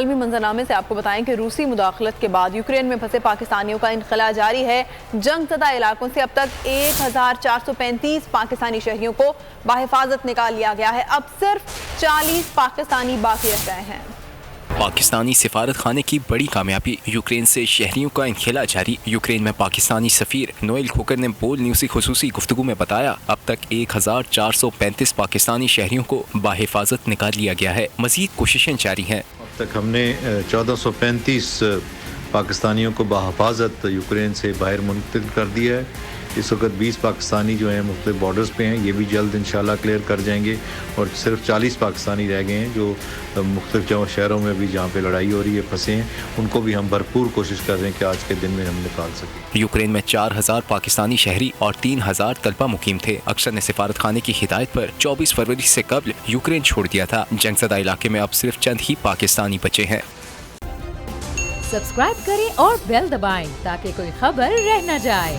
عالمی منظرنامے سے آپ کو بتائیں کہ روسی مداخلت کے بعد یوکرین میں پھنسے پاکستانیوں کا انخلاء جاری ہے۔ جنگ زدہ علاقوں سے اب تک 1435 پاکستانی شہریوں کو بحفاظت نکال لیا گیا ہے۔ اب صرف 40 پاکستانی باقی رہ گئے ہیں۔ پاکستانی سفارت خانے کی بڑی کامیابی، یوکرین سے شہریوں کا انخلاء جاری۔ یوکرین میں پاکستانی سفیر نوئل کوکر نے بول نیوز کی خصوصی گفتگو میں بتایا، اب تک 1435 پاکستانی شہریوں کو بحفاظت نکال لیا گیا ہے، مزید کوششیں جاری ہیں۔ اب تک ہم نے 1435 پاکستانیوں کو بحفاظت یوکرین سے باہر منتقل کر دیا ہے۔ اس وقت 20 پاکستانی جو ہیں مختلف بارڈرز پہ ہیں، یہ بھی جلد انشاءاللہ کلیئر کر جائیں گے، اور صرف 40 پاکستانی رہ گئے ہیں جو مختلف شہروں میں بھی جہاں پہ لڑائی ہو رہی ہے پھنسے ہیں، ان کو بھی ہم بھرپور کوشش کر رہے ہیں کہ آج کے دن میں ہم نکال سکیں۔ یوکرین میں 4000 پاکستانی شہری اور 3000 طلبہ مقیم تھے۔ اکثر نے سفارت خانے کی ہدایت پر 24 فروری سے قبل یوکرین چھوڑ دیا تھا۔ جنگ زدہ علاقے میں اب صرف چند ہی پاکستانی بچے ہیں۔ سبسکرائب کریں اور بیل دبائیں تاکہ کوئی خبر رہ نہ جائے۔